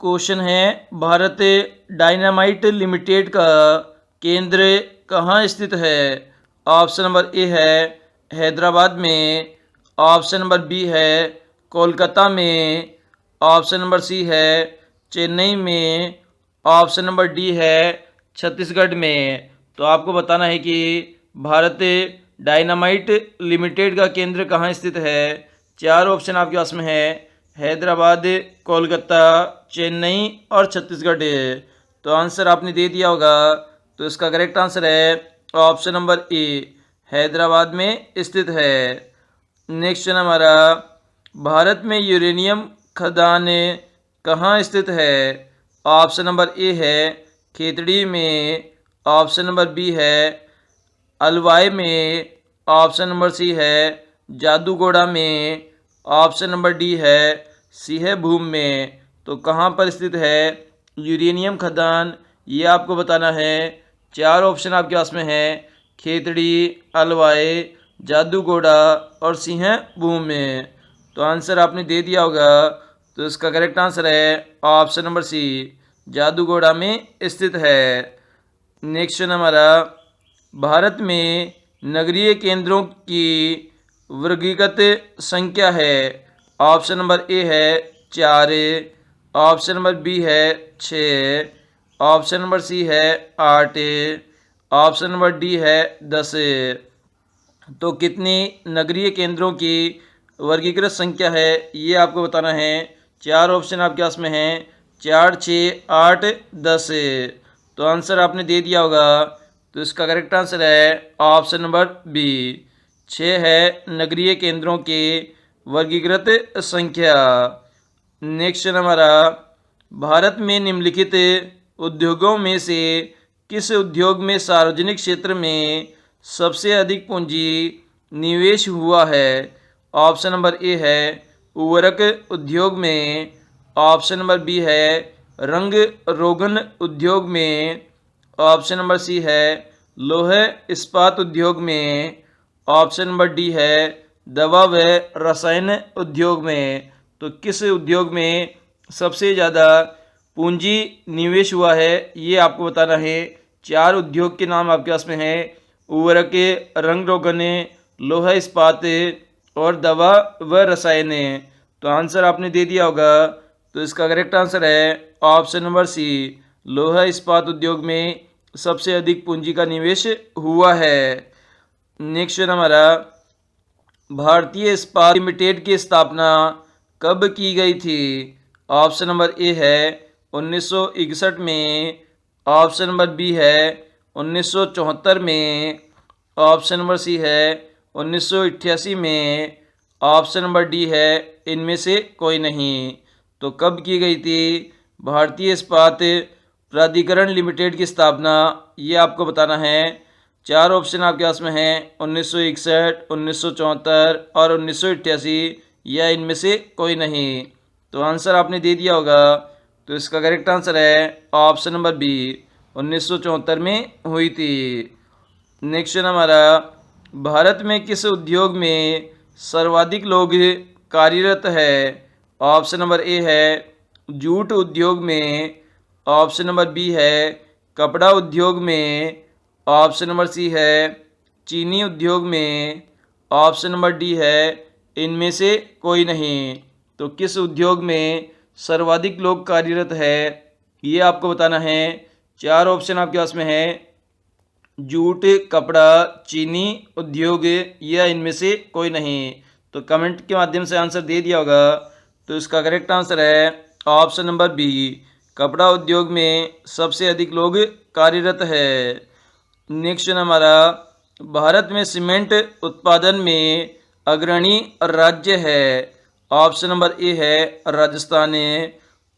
Question है, Bharat dynamite limited का केंद्र कहाँ स्थित है? ऑप्शन नंबर ए है हैदराबाद में, ऑप्शन नंबर बी है कोलकाता में, ऑप्शन नंबर सी है चेन्नई में, ऑप्शन नंबर डी है छत्तीसगढ़ में। तो आपको बताना है कि भारत डायनामाइट लिमिटेड का केंद्र कहाँ स्थित है। चार ऑप्शन आपके पास में है, हैदराबाद, कोलकाता, चेन्नई और छत्तीसगढ़। तो आंसर आपने दे दिया होगा। तो इसका करेक्ट आंसर है ऑप्शन नंबर ए, हैदराबाद में स्थित है। नेक्स्ट है हमारा, भारत में यूरेनियम खदान कहाँ स्थित है? ऑप्शन नंबर ए है खेतड़ी में, ऑप्शन नंबर बी है अलवाई में, ऑप्शन नंबर सी है जादूगोड़ा में, ऑप्शन नंबर डी है सिंहभूम में। तो कहाँ पर स्थित है यूरेनियम खदान, ये आपको बताना है। चार ऑप्शन आपके पास में है, खेतड़ी, अलवाई, जादूगोड़ा और सिंहभूम में। तो आंसर आपने दे दिया होगा। तो इसका करेक्ट आंसर है ऑप्शन नंबर सी, जादूगोड़ा में स्थित है। नेक्स्ट हमारा, भारत में नगरीय केंद्रों की वर्गीकृत संख्या है। ऑप्शन नंबर ए है 4, ऑप्शन नंबर बी है 6, ऑप्शन नंबर सी है 8, ऑप्शन नंबर डी है 10। तो कितनी नगरीय केंद्रों की वर्गीकृत संख्या है ये आपको बताना है। चार ऑप्शन आपके पास में हैं, 4, 6, 8, 10। तो आंसर आपने दे दिया होगा। तो इसका करेक्ट आंसर है ऑप्शन नंबर बी, 6 है नगरीय केंद्रों की वर्गीकृत संख्या। नेक्स्ट हमारा, भारत में निम्नलिखित उद्योगों में से किस उद्योग में सार्वजनिक क्षेत्र में सबसे अधिक पूंजी निवेश हुआ है? ऑप्शन नंबर ए है उर्वरक उद्योग में, ऑप्शन नंबर बी है रंग रोगन उद्योग में, ऑप्शन नंबर सी है लोहे इस्पात उद्योग में, ऑप्शन नंबर डी है दवा व रसायन उद्योग में। तो किस उद्योग में सबसे ज़्यादा पूंजी निवेश हुआ है ये आपको बताना है। चार उद्योग के नाम आपके पास में है, उर्वरक, रंग रोगन, लोहा इस्पात और दवा व रसायन। तो आंसर आपने दे दिया होगा। तो इसका करेक्ट आंसर है ऑप्शन नंबर सी, लोहा इस्पात उद्योग में सबसे अधिक पूंजी का निवेश हुआ है। नेक्स्ट हमारा, भारतीय इस्पात लिमिटेड की स्थापना कब की गई थी? ऑप्शन नंबर ए है 1961 में, ऑप्शन नंबर बी है 1974 में, ऑप्शन नंबर सी है 1988 में, ऑप्शन नंबर डी है इनमें से कोई नहीं। तो कब की गई थी भारतीय इस्पात प्राधिकरण लिमिटेड की स्थापना, ये आपको बताना है। चार ऑप्शन आपके पास में हैं, 1961, 1974 और 1988, या इनमें से कोई नहीं। तो आंसर आपने दे दिया होगा। तो इसका करेक्ट आंसर है ऑप्शन नंबर बी, 1974 में हुई थी। नेक्स्ट हमारा, भारत में किस उद्योग में सर्वाधिक लोग कार्यरत है? ऑप्शन नंबर ए है जूट उद्योग में, ऑप्शन नंबर बी है कपड़ा उद्योग में, ऑप्शन नंबर सी है चीनी उद्योग में, ऑप्शन नंबर डी है इनमें से कोई नहीं। तो किस उद्योग में सर्वाधिक लोग कार्यरत है ये आपको बताना है। चार ऑप्शन आपके पास में है, जूट, कपड़ा, चीनी उद्योग, या इनमें से कोई नहीं। तो कमेंट के माध्यम से आंसर दे दिया होगा। तो इसका करेक्ट आंसर है ऑप्शन नंबर बी, कपड़ा उद्योग में सबसे अधिक लोग कार्यरत है। नेक्स्ट हमारा, भारत में सीमेंट उत्पादन में अग्रणी राज्य है। ऑप्शन नंबर ए है राजस्थान,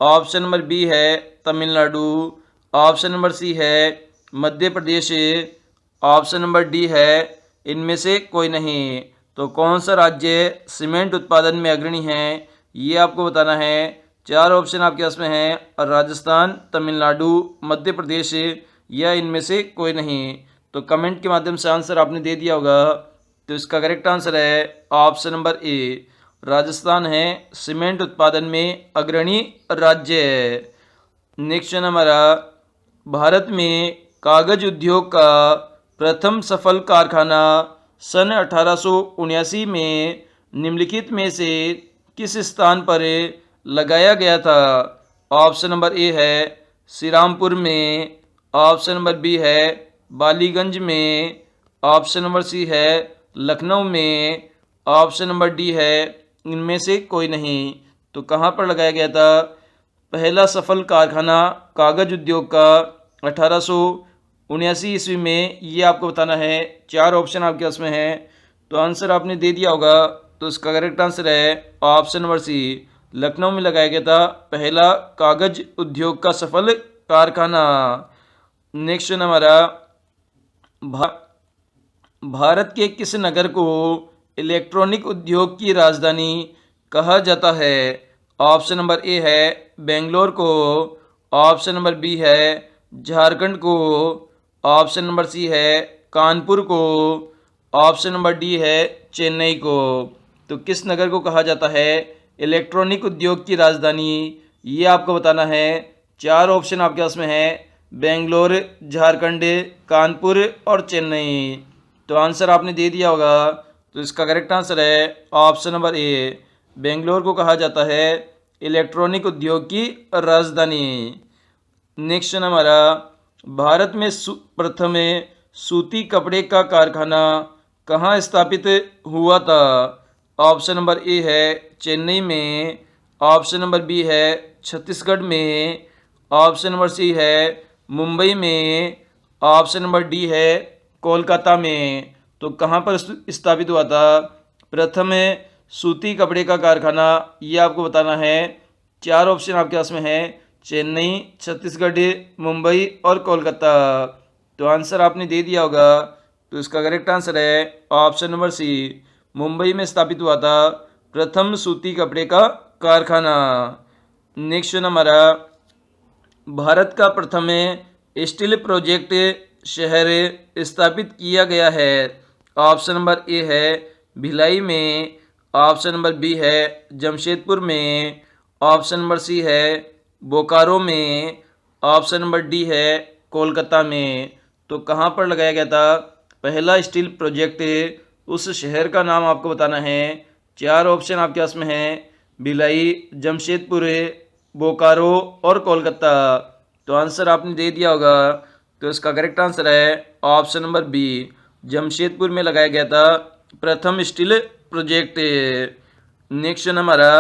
ऑप्शन नंबर बी है तमिलनाडु, ऑप्शन नंबर सी है Madhya Pradesh, option number D है इनमें से कोई नहीं। तो कौन सा राज्य सीमेंट उत्पादन में अग्रणी है ये आपको बताना है। चार ऑप्शन आपके पास में हैं, राजस्थान, तमिलनाडु, मध्य प्रदेश, या इनमें से कोई नहीं। तो कमेंट के माध्यम से आंसर आपने दे दिया होगा। तो इसका करेक्ट आंसर है ऑप्शन नंबर ए, राजस्थान है सीमेंट उत्पादन में अग्रणी राज्य है। नेक्स्ट हमारा, भारत में कागज उद्योग का प्रथम सफल कारखाना सन 1879 में निम्नलिखित में से किस स्थान पर लगाया गया था? ऑप्शन नंबर ए है श्रीरामपुर में, ऑप्शन नंबर बी है बालीगंज में, ऑप्शन नंबर सी है लखनऊ में, ऑप्शन नंबर डी है इनमें से कोई नहीं। तो कहाँ पर लगाया गया था पहला सफल कारखाना कागज उद्योग का 1879 ईस्वी में? ये आपको बताना है। 4 ऑप्शन आपके पास में है, तो आंसर आपने दे दिया होगा। तो इसका करेक्ट आंसर है ऑप्शन नंबर सी, लखनऊ में लगाया गया था पहला कागज उद्योग का सफल कारखाना। नेक्स्ट हमारा, भारत के किस नगर को इलेक्ट्रॉनिक उद्योग की राजधानी कहा जाता है? ऑप्शन नंबर ए है बेंगलोर को, ऑप्शन नंबर बी है झारखंड को, ऑप्शन नंबर सी है कानपुर को, ऑप्शन नंबर डी है चेन्नई को। तो किस नगर को कहा जाता है इलेक्ट्रॉनिक उद्योग की राजधानी, ये आपको बताना है। 4 ऑप्शन आपके पास में है, बेंगलोर, झारखंड, कानपुर और चेन्नई। तो आंसर आपने दे दिया होगा। तो इसका करेक्ट आंसर है ऑप्शन नंबर ए, बेंगलोर को कहा जाता है इलेक्ट्रॉनिक उद्योग की राजधानी। नेक्स्ट हमारा, भारत में प्रथम सूती कपड़े का कारखाना कहाँ स्थापित हुआ था? ऑप्शन नंबर ए है चेन्नई में, ऑप्शन नंबर बी है छत्तीसगढ़ में, ऑप्शन नंबर सी है मुंबई में, ऑप्शन नंबर डी है कोलकाता में। तो कहाँ पर स्थापित हुआ था प्रथम सूती कपड़े का कारखाना, ये आपको बताना है। 4 ऑप्शन आपके पास में है, चेन्नई, छत्तीसगढ़, मुंबई और कोलकाता। तो आंसर आपने दे दिया होगा। तो इसका करेक्ट आंसर है ऑप्शन नंबर सी, मुंबई में स्थापित हुआ था प्रथम सूती कपड़े का कारखाना। नेक्स्ट हमारा, भारत का प्रथम स्टील प्रोजेक्ट शहर स्थापित किया गया है। ऑप्शन नंबर ए है भिलाई में, ऑप्शन नंबर बी है जमशेदपुर में, ऑप्शन नंबर सी है बोकारो में, ऑप्शन नंबर डी है कोलकाता में। तो कहाँ पर लगाया गया था पहला स्टील प्रोजेक्ट, उस शहर का नाम आपको बताना है। 4 ऑप्शन आपके पास में है, भिलाई, जमशेदपुर, बोकारो और कोलकाता। तो आंसर आपने दे दिया होगा। तो इसका करेक्ट आंसर है ऑप्शन नंबर बी, जमशेदपुर में लगाया गया था प्रथम स्टील प्रोजेक्ट। नेक्स्ट हमारा,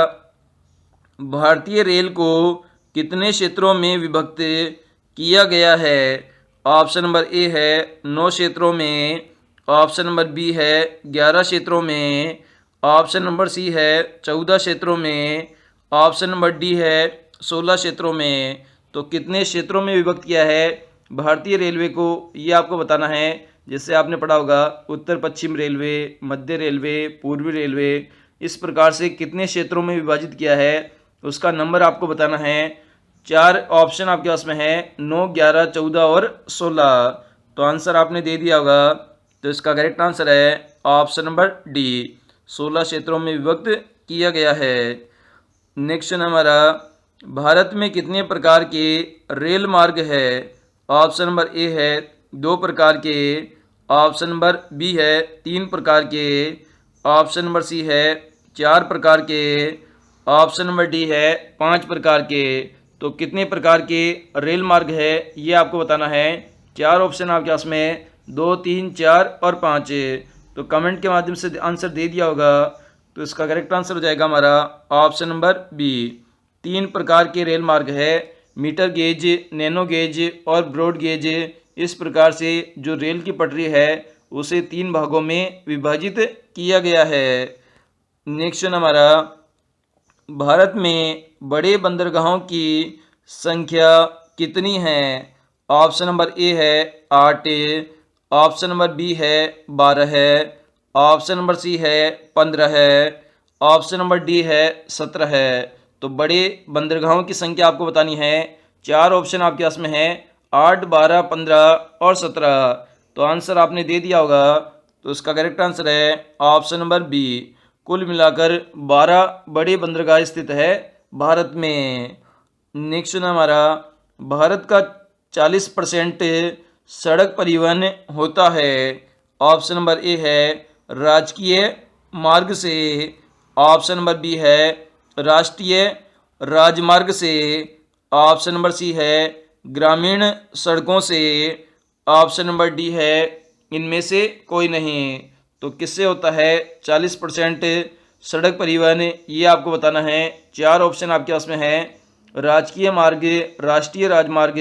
भारतीय रेल को कितने क्षेत्रों में विभक्त किया गया है? ऑप्शन नंबर ए है 9 क्षेत्रों में, ऑप्शन नंबर बी है 11 क्षेत्रों में, ऑप्शन नंबर सी है 14 क्षेत्रों में, ऑप्शन नंबर डी है 16 क्षेत्रों में। तो कितने क्षेत्रों में विभक्त किया है भारतीय रेलवे को, ये आपको बताना है। जैसे आपने पढ़ा होगा उत्तर पश्चिम रेलवे, मध्य रेलवे, पूर्वी रेलवे, इस प्रकार से कितने क्षेत्रों में विभाजित किया है उसका नंबर आपको बताना है। 4 ऑप्शन आपके पास में है, 9, 11, 14 और 16। तो आंसर आपने दे दिया होगा। तो इसका करेक्ट आंसर है ऑप्शन नंबर डी, 16 क्षेत्रों में विभक्त किया गया है। नेक्स्ट हमारा, भारत में कितने प्रकार के रेल मार्ग है? ऑप्शन नंबर ए है 2 प्रकार के, ऑप्शन नंबर बी है 3 प्रकार के, ऑप्शन नंबर सी है 4 प्रकार के, ऑप्शन नंबर डी है 5 प्रकार के। तो कितने प्रकार के रेल मार्ग है ये आपको बताना है। 4 ऑप्शन आपके पास में 2, 3, 4 और 5। तो कमेंट के माध्यम से आंसर दे दिया होगा। तो इसका करेक्ट आंसर हो जाएगा हमारा ऑप्शन नंबर बी, 3 प्रकार के रेल मार्ग है, मीटर गेज, नैनो गेज और ब्रॉड गेज। इस प्रकार से जो रेल की पटरी है उसे 3 भागों में विभाजित किया गया है। नेक्स्ट हमारा, भारत में बड़े बंदरगाहों की संख्या कितनी है? ऑप्शन नंबर ए है 8, ऑप्शन नंबर बी है 12 है, ऑप्शन नंबर सी है 15 है, ऑप्शन नंबर डी है 17 है। तो बड़े बंदरगाहों की संख्या आपको बतानी है। 4 ऑप्शन आपके पास में है, 8, 12, 15 और 17। तो आंसर आपने दे दिया होगा। तो इसका करेक्ट आंसर है ऑप्शन नंबर बी, कुल मिलाकर 12 बड़े बंदरगाह स्थित है भारत में। नेक्स्ट हमारा भारत का 40% सड़क परिवहन होता है। ऑप्शन नंबर ए है राजकीय मार्ग से, ऑप्शन नंबर बी है राष्ट्रीय राजमार्ग से, ऑप्शन नंबर सी है ग्रामीण सड़कों से, ऑप्शन नंबर डी है इनमें से कोई नहीं। तो किससे होता है 40% सड़क परिवहन, ये आपको बताना है। 4 ऑप्शन आपके पास में है, राजकीय मार्ग, राष्ट्रीय राजमार्ग,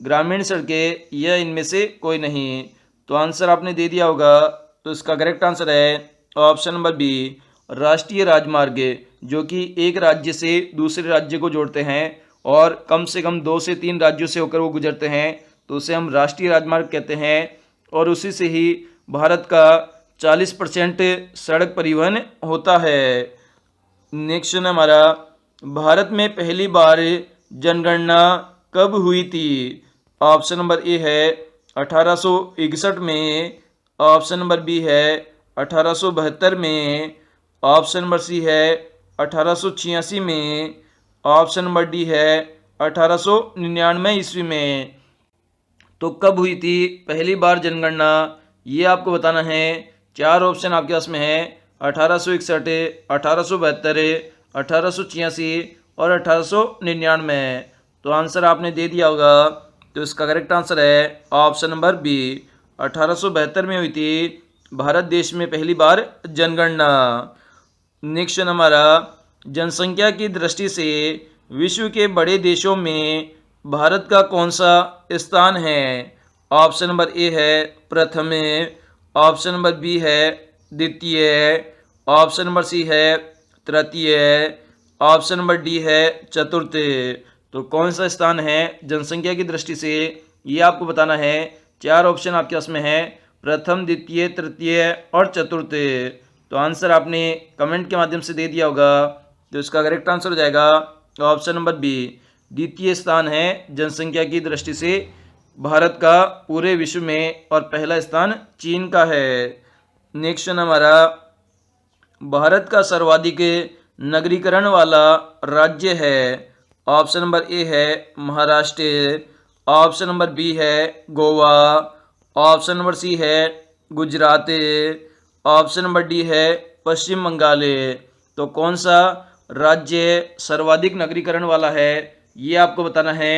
ग्रामीण सड़कें या इनमें से कोई नहीं। तो आंसर आपने दे दिया होगा। तो इसका करेक्ट आंसर है ऑप्शन नंबर बी, राष्ट्रीय राजमार्ग, जो कि एक राज्य से दूसरे राज्य को जोड़ते हैं और कम से कम 2 से 3 राज्यों से होकर वो गुजरते हैं, तो उसे हम राष्ट्रीय राजमार्ग कहते हैं। और उसी से ही भारत का 40% सड़क परिवहन होता है। नेक्स्ट हमारा भारत में पहली बार जनगणना कब हुई थी? ऑप्शन नंबर ए है 1861 में, ऑप्शन नंबर बी है 1872 में, ऑप्शन नंबर सी है 1886 में, ऑप्शन नंबर डी है 1899 ईस्वी में। तो कब हुई थी पहली बार जनगणना, ये आपको बताना है। 4 ऑप्शन आपके पास में है, 1861, 1872, 1886 और 1899। तो आंसर आपने दे दिया होगा। तो इसका करेक्ट आंसर है ऑप्शन नंबर बी, 1872 में हुई थी भारत देश में पहली बार जनगणना। नेक्स्ट हमारा जनसंख्या की दृष्टि से विश्व के बड़े देशों में भारत का कौन सा स्थान है? ऑप्शन नंबर ए है प्रथम, ऑप्शन नंबर बी है द्वितीय, ऑप्शन नंबर सी है तृतीय, ऑप्शन नंबर डी है चतुर्थ। तो कौन सा स्थान है जनसंख्या की दृष्टि से, ये आपको बताना है। 4 ऑप्शन आपके पास में है, प्रथम, द्वितीय, तृतीय और चतुर्थ। तो आंसर आपने कमेंट के माध्यम से दे दिया होगा। तो इसका करेक्ट आंसर हो जाएगा ऑप्शन नंबर बी, द्वितीय स्थान है जनसंख्या की दृष्टि से भारत का पूरे विश्व में, और पहला स्थान चीन का है। नेक्स्ट हमारा भारत का सर्वाधिक नगरीकरण वाला राज्य है। ऑप्शन नंबर ए है महाराष्ट्र, ऑप्शन नंबर बी है गोवा, ऑप्शन नंबर सी है गुजरात, ऑप्शन नंबर डी है पश्चिम बंगाल। तो कौन सा राज्य सर्वाधिक नगरीकरण वाला है, ये आपको बताना है।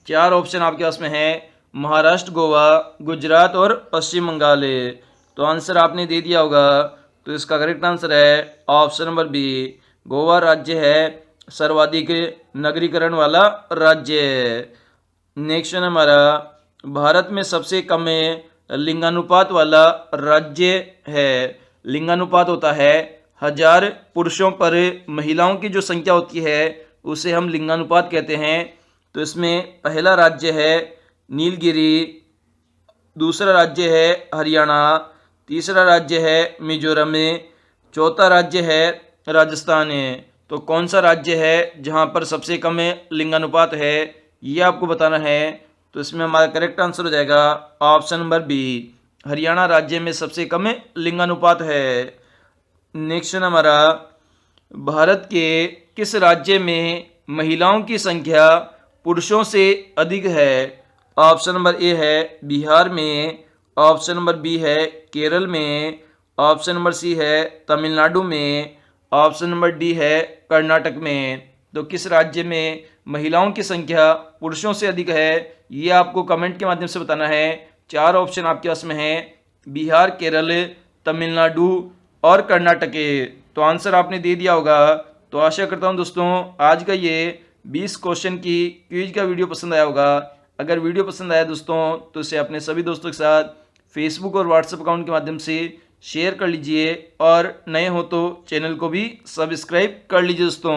4 ऑप्शन आपके पास में है, महाराष्ट्र, गोवा, गुजरात और पश्चिम बंगाल। तो आंसर आपने दे दिया होगा। तो इसका करेक्ट आंसर है ऑप्शन नंबर बी, गोवा राज्य है सर्वाधिक नगरीकरण वाला राज्य। नेक्स्ट हमारा भारत में सबसे कम लिंगानुपात वाला राज्य है। लिंगानुपात होता है 1000 पुरुषों पर महिलाओं की जो संख्या होती है उसे हम लिंगानुपात कहते हैं। तो इसमें पहला राज्य है नीलगिरी, दूसरा राज्य है हरियाणा, तीसरा राज्य है मिजोरम, चौथा राज्य है राजस्थान। तो कौन सा राज्य है जहां पर सबसे कम लिंगानुपात है, ये आपको बताना है। तो इसमें हमारा करेक्ट आंसर हो जाएगा ऑप्शन नंबर बी, हरियाणा राज्य में सबसे कम लिंगानुपात है। नेक्स्ट हमारा भारत के किस राज्य में महिलाओं की संख्या पुरुषों से अधिक है? ऑप्शन नंबर ए है बिहार में, ऑप्शन नंबर बी है केरल में, ऑप्शन नंबर सी है तमिलनाडु में, ऑप्शन नंबर डी है कर्नाटक में। तो किस राज्य में महिलाओं की संख्या पुरुषों से अधिक है, ये आपको कमेंट के माध्यम से बताना है। 4 ऑप्शन आपके पास में है, बिहार, केरल, तमिलनाडु और कर्नाटक। तो आंसर आपने दे दिया होगा। तो आशा करता हूं दोस्तों आज का ये 20 क्वेश्चन की क्विज का वीडियो पसंद आया होगा। अगर वीडियो पसंद आया दोस्तों तो इसे अपने सभी दोस्तों के साथ फेसबुक और व्हाट्सएप अकाउंट के माध्यम से शेयर कर लीजिए, और नए हो तो चैनल को भी सब्सक्राइब कर लीजिए दोस्तों।